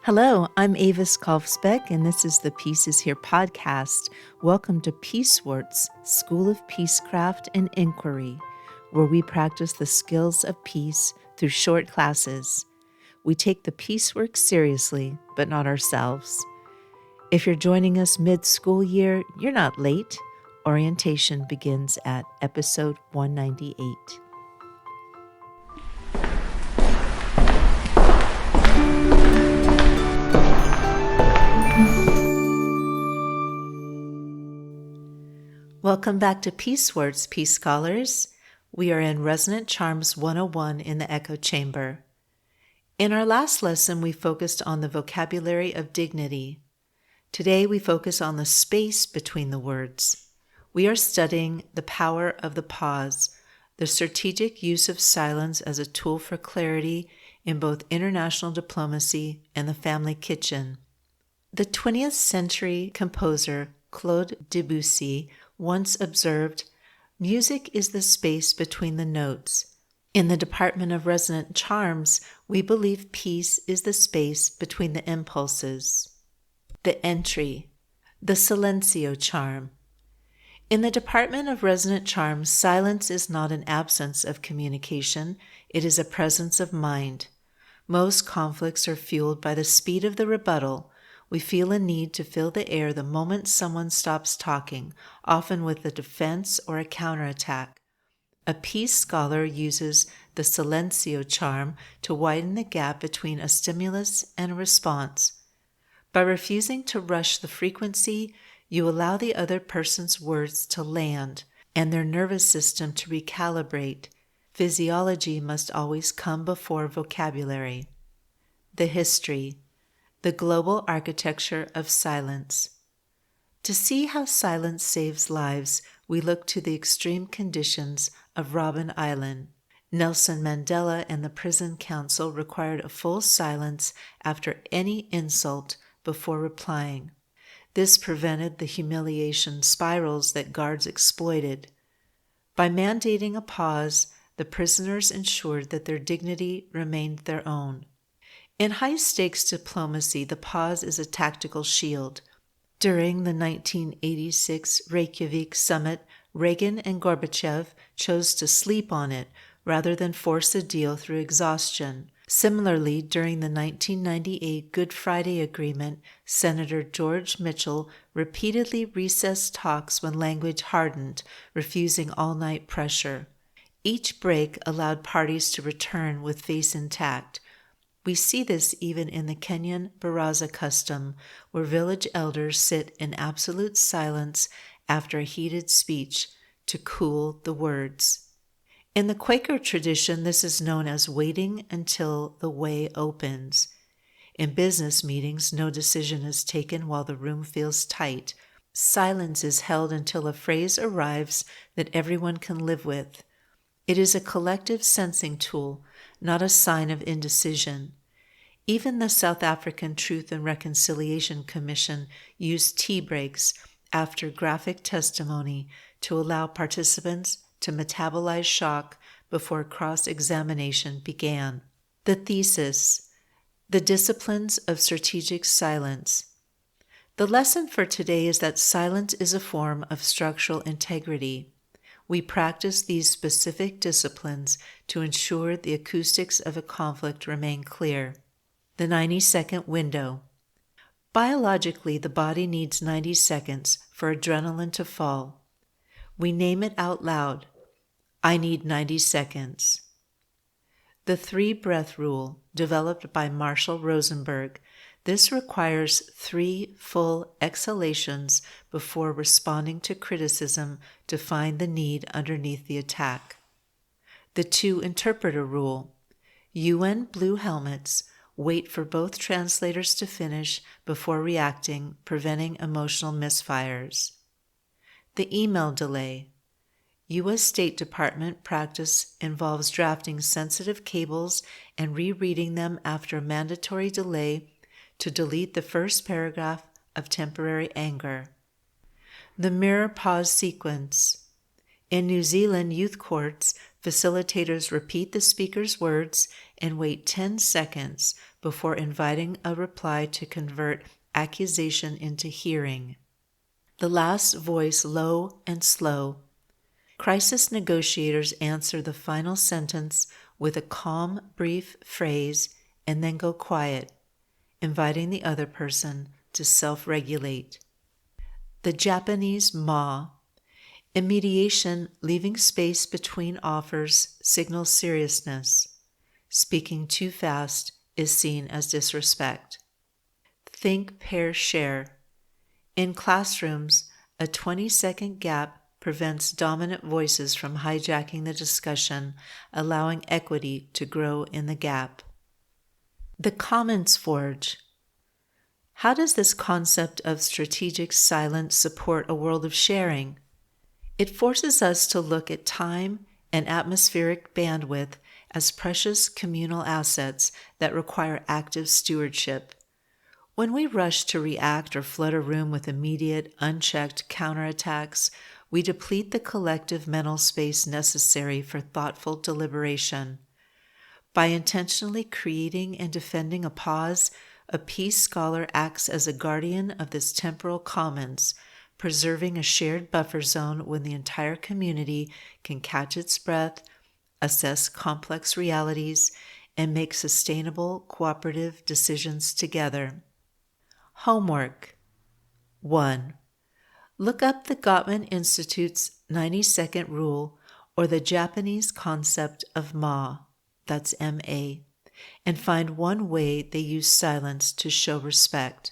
Hello, I'm Avis Kalfsbeck, and this is the Peace is Here podcast. Welcome to Peacewarts, School of Peacecraft and Inquiry, where we practice the skills of peace through short classes. We take the peace work seriously, but not ourselves. If you're joining us mid-school year, you're not late. Orientation begins at episode 198. Welcome back to Peacewarts, Peace Scholars. We are in Resonant Charms 101 in the Echo Chamber. In our last lesson, we focused on the vocabulary of dignity. Today, we focus on the space between the words. We are studying the power of the pause, the strategic use of silence as a tool for clarity in both international diplomacy and the family kitchen. The 20th century composer Claude Debussy once observed, "Music is the space between the notes." In the Department of Resonant Charms, we believe peace is the space between the impulses. The entry, the silencio charm. In the Department of Resonant Charms, silence is not an absence of communication, it is a presence of mind. Most conflicts are fueled by the speed of the rebuttal. We feel a need to fill the air the moment someone stops talking, often with a defense or a counterattack. A peace scholar uses the silencio charm to widen the gap between a stimulus and a response. By refusing to rush the frequency, you allow the other person's words to land and their nervous system to recalibrate. Physiology must always come before vocabulary. The history. The global architecture of silence. To see how silence saves lives, we look to the extreme conditions of Robben Island. Nelson Mandela and the prison council required a full silence after any insult before replying. This prevented the humiliation spirals that guards exploited. By mandating a pause, the prisoners ensured that their dignity remained their own. In high-stakes diplomacy, the pause is a tactical shield. During the 1986 Reykjavik Summit, Reagan and Gorbachev chose to sleep on it rather than force a deal through exhaustion. Similarly, during the 1998 Good Friday Agreement, Senator George Mitchell repeatedly recessed talks when language hardened, refusing all-night pressure. Each break allowed parties to return with face intact. We see this even in the Kenyan baraza custom, where village elders sit in absolute silence after a heated speech to cool the words. In the Quaker tradition, this is known as waiting until the way opens. In business meetings, no decision is taken while the room feels tight. Silence is held until a phrase arrives that everyone can live with. It is a collective sensing tool, not a sign of indecision. Even the South African Truth and Reconciliation Commission used tea breaks after graphic testimony to allow participants to metabolize shock before cross-examination began. The thesis, the disciplines of strategic silence. The lesson for today is that silence is a form of structural integrity. We practice these specific disciplines to ensure the acoustics of a conflict remain clear. The 90-second window. Biologically, the body needs 90 seconds for adrenaline to fall. We name it out loud. I need 90 seconds. The 3-breath rule, developed by Marshall Rosenberg. This requires 3 full exhalations before responding to criticism to find the need underneath the attack. The 2-interpreter rule. UN blue helmets wait for both translators to finish before reacting, preventing emotional misfires. The email delay. U.S. State Department practice involves drafting sensitive cables and rereading them after a mandatory delay to delete the first paragraph of temporary anger. The mirror pause sequence. In New Zealand youth courts, facilitators repeat the speaker's words and wait 10 seconds before inviting a reply to convert accusation into hearing. The last voice low and slow. Crisis negotiators answer the final sentence with a calm, brief phrase and then go quiet, inviting the other person to self-regulate. The Japanese ma. In mediation, leaving space between offers signals seriousness. Speaking too fast is seen as disrespect. Think, pair, share. In classrooms, a 20-second gap prevents dominant voices from hijacking the discussion, allowing equity to grow in the gap. The Commons Forge. How does this concept of strategic silence support a world of sharing? It forces us to look at time and atmospheric bandwidth as precious communal assets that require active stewardship. When we rush to react or flood a room with immediate, unchecked counterattacks, we deplete the collective mental space necessary for thoughtful deliberation. By intentionally creating and defending a pause, a peace scholar acts as a guardian of this temporal commons, preserving a shared buffer zone when the entire community can catch its breath, assess complex realities, and make sustainable, cooperative decisions together. Homework. 1. Look up the Gottman Institute's 90-second rule, or the Japanese concept of ma, that's M-A, and find one way they use silence to show respect.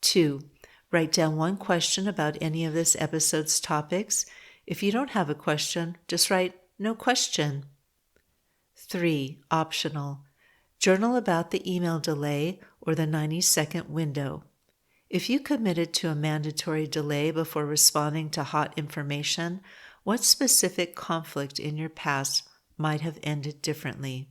2. Write down one question about any of this episode's topics. If you don't have a question, just write no question. 3. Optional. Journal about the email delay or the 90-second window. If you committed to a mandatory delay before responding to hot information, what specific conflict in your past might have ended differently?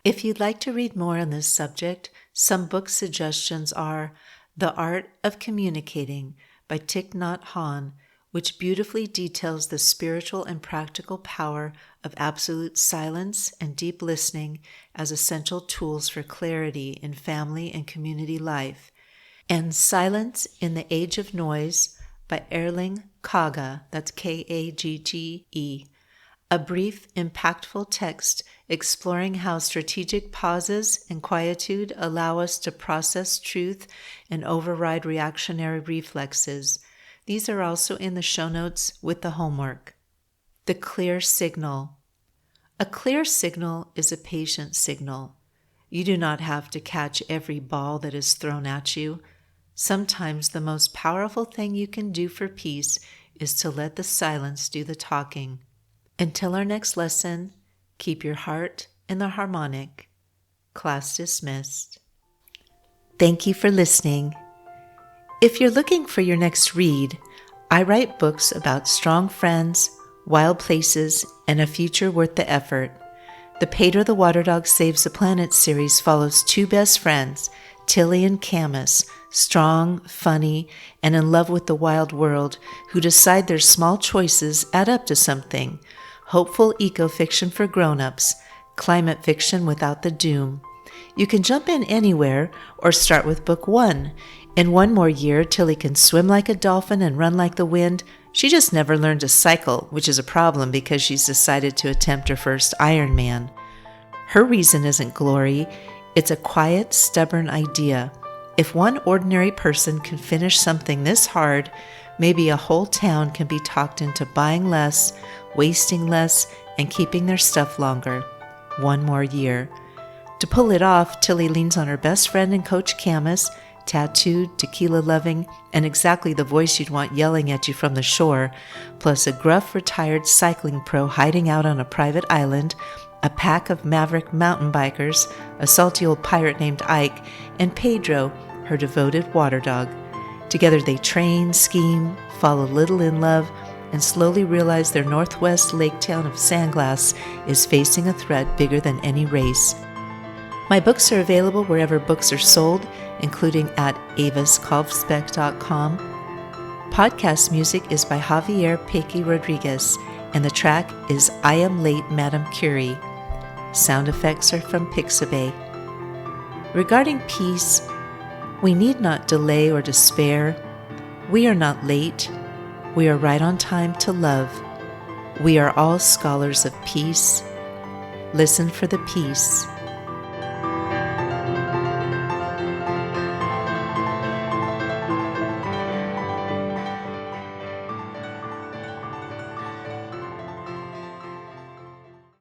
If you'd like to read more on this subject, some book suggestions are The Art of Communicating by Thich Nhat Hanh, which beautifully details the spiritual and practical power of absolute silence and deep listening as essential tools for clarity in family and community life, and Silence in the Age of Noise by Erling Kagge, that's Kagge, a brief, impactful text exploring how strategic pauses and quietude allow us to process truth and override reactionary reflexes. These are also in the show notes with the homework. The Clear Signal. A clear signal is a patient signal. You do not have to catch every ball that is thrown at you. Sometimes the most powerful thing you can do for peace is to let the silence do the talking. Until our next lesson, keep your heart in the harmonic. Class dismissed. Thank you for listening. If you're looking for your next read, I write books about strong friends, wild places, and a future worth the effort. The Pedro the Water Dog Saves the Planet series follows two best friends, Tilly and Camus, strong, funny, and in love with the wild world, who decide their small choices add up to something. Hopeful eco-fiction for grown-ups, climate fiction without the doom. You can jump in anywhere or start with book 1. In one more year, Tilly can swim like a dolphin and run like the wind. She just never learned to cycle, which is a problem because she's decided to attempt her first Ironman. Her reason isn't glory. It's a quiet, stubborn idea. If one ordinary person can finish something this hard, maybe a whole town can be talked into buying less, wasting less, and keeping their stuff longer. One more year. To pull it off, Tilly leans on her best friend and coach Camus, tattooed, tequila-loving, and exactly the voice you'd want yelling at you from the shore, plus a gruff, retired cycling pro hiding out on a private island, a pack of maverick mountain bikers, a salty old pirate named Ike, and Pedro, her devoted water dog. Together they train, scheme, fall a little in love, and slowly realize their northwest lake town of Sandglass is facing a threat bigger than any race. My books are available wherever books are sold, including at aviskolfsbeck.com. Podcast music is by Javier Peque Rodriguez, and the track is I Am Late, Madame Curie. Sound effects are from Pixabay. Regarding peace, we need not delay or despair. We are not late. We are right on time to love. We are all scholars of peace. Listen for the peace.